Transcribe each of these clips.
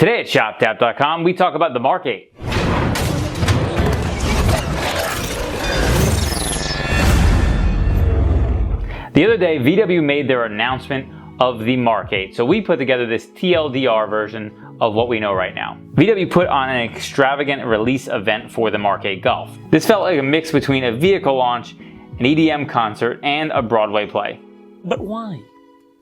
Today at ShopDAP.com, we talk about the MK8. The other day, VW made their announcement of the MK8, so we put together this TLDR version of what we know right now. VW put on an extravagant release event for the MK8 Golf. This felt like a mix between a vehicle launch, an EDM concert, and a Broadway play. But why?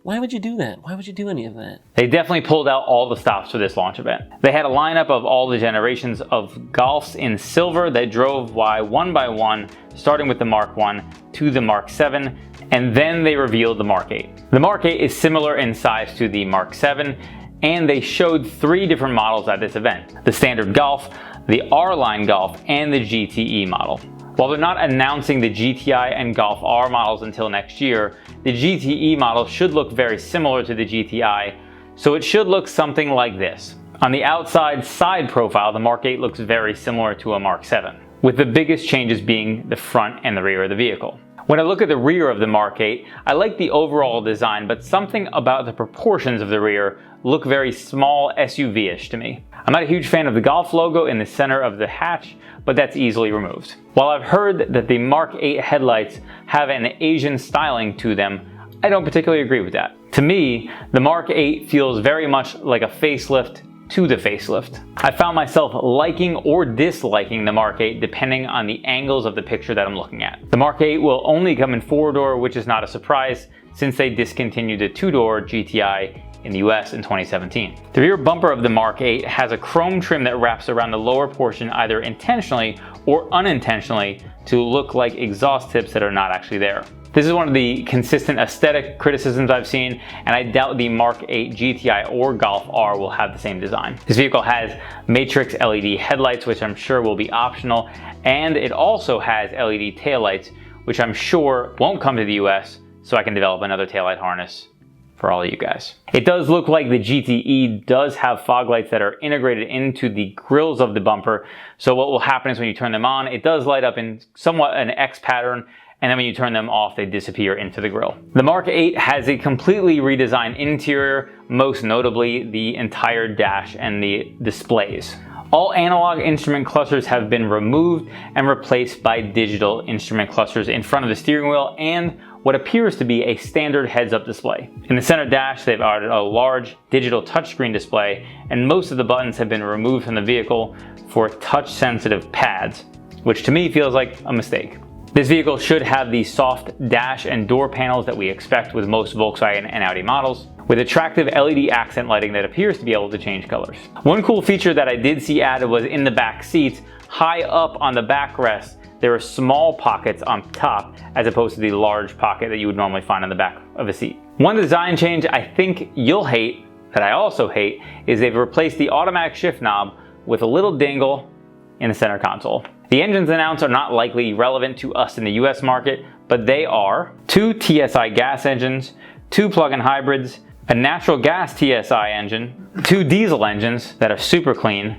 Why would you do that? Why would you do any of that? They definitely pulled out all the stops for this launch event. They had a lineup of all the generations of Golfs in silver that drove one by one, starting with the Mark I to the Mark VII, and then they revealed the MK8. The MK8 is similar in size to the Mark VII, and they showed 3 different models at this event: the standard Golf, the R-Line Golf, and the GTE model. While they're not announcing the GTI and Golf R models until next year, the GTE model should look very similar to the GTI, so it should look something like this. On the outside side profile, the MK8 looks very similar to a Mark VII, with the biggest changes being the front and the rear of the vehicle. When I look at the rear of the MK8, I like the overall design, but something about the proportions of the rear look very small SUV-ish to me. I'm not a huge fan of the Golf logo in the center of the hatch, but that's easily removed. While I've heard that the MK8 headlights have an Asian styling to them, I don't particularly agree with that. To me, the MK8 feels very much like a facelift to the facelift. I found myself liking or disliking the MK8 depending on the angles of the picture that I'm looking at. The MK8 will only come in 4-door, which is not a surprise since they discontinued the 2-door GTI in the US in 2017. The rear bumper of the MK8 has a chrome trim that wraps around the lower portion either intentionally or unintentionally to look like exhaust tips that are not actually there. This is one of the consistent aesthetic criticisms I've seen, and I doubt the MK8 GTI or Golf R will have the same design. This vehicle has matrix LED headlights, which I'm sure will be optional, and it also has LED taillights, which I'm sure won't come to the US, so I can develop another taillight harness for all of you guys. It does look like the GTE does have fog lights that are integrated into the grills of the bumper, so what will happen is when you turn them on, it does light up in somewhat an X pattern, and then when you turn them off, they disappear into the grill. The MK8 has a completely redesigned interior, most notably the entire dash and the displays. All analog instrument clusters have been removed and replaced by digital instrument clusters in front of the steering wheel and what appears to be a standard heads-up display. In the center dash, they've added a large digital touchscreen display, and most of the buttons have been removed from the vehicle for touch-sensitive pads, which to me feels like a mistake. This vehicle should have the soft dash and door panels that we expect with most Volkswagen and Audi models, with attractive LED accent lighting that appears to be able to change colors. One cool feature that I did see added was in the back seats, high up on the backrest, there are small pockets on top as opposed to the large pocket that you would normally find on the back of a seat. One design change I think you'll hate, that I also hate, is they've replaced the automatic shift knob with a little dingle in the center console. The engines announced are not likely relevant to us in the US market, but they are 2 TSI gas engines, 2 plug-in hybrids, a natural gas TSI engine, 2 diesel engines that are super clean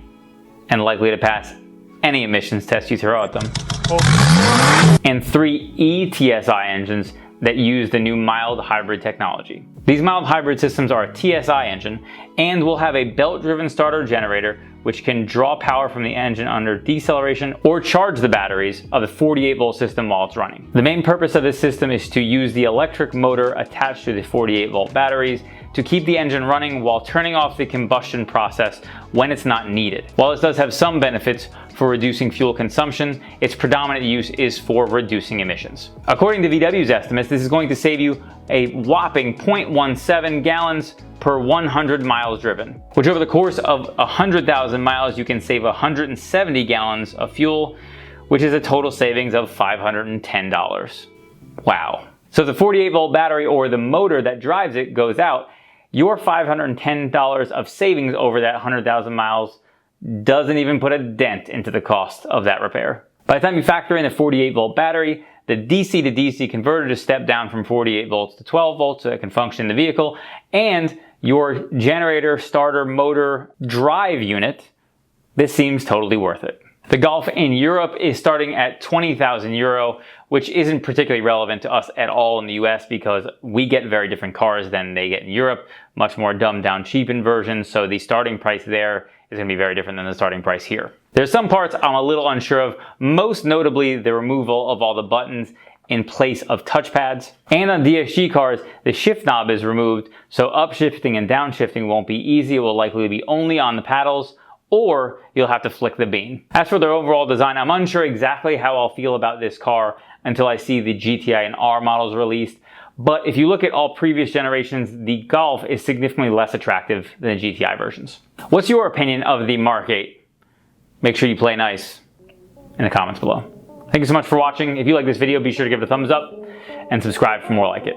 and likely to pass any emissions test you throw at them, and 3 eTSI engines that use the new mild hybrid technology. These mild hybrid systems are a TSI engine and will have a belt-driven starter generator which can draw power from the engine under deceleration or charge the batteries of the 48-volt system while it's running. The main purpose of this system is to use the electric motor attached to the 48-volt batteries to keep the engine running while turning off the combustion process when it's not needed. While this does have some benefits for reducing fuel consumption, its predominant use is for reducing emissions. According to VW's estimates, this is going to save you a whopping 0.17 gallons per 100 miles driven, which over the course of 100,000 miles, you can save 170 gallons of fuel, which is a total savings of $510. Wow. So if the 48-volt battery or the motor that drives it goes out, your $510 of savings over that 100,000 miles doesn't even put a dent into the cost of that repair. By the time you factor in the 48-volt battery, the DC to DC converter to step down from 48 volts to 12 volts so it can function in the vehicle, and your generator, starter, motor, drive unit, this seems totally worth it. The Golf in Europe is starting at 20,000 euro, which isn't particularly relevant to us at all in the US because we get very different cars than they get in Europe, much more dumbed down, cheapened versions, so the starting price there is going to be very different than the starting price here. There's some parts I'm a little unsure of, most notably the removal of all the buttons in place of touchpads. And on DSG cars, the shift knob is removed, so upshifting and downshifting won't be easy. It will likely be only on the paddles, or you'll have to flick the bean. As for their overall design, I'm unsure exactly how I'll feel about this car until I see the GTI and R models released. But if you look at all previous generations, the Golf is significantly less attractive than the GTI versions. What's your opinion of the Mark 8? Make sure you play nice in the comments below. Thank you so much for watching. If you like this video, be sure to give it a thumbs up and subscribe for more like it.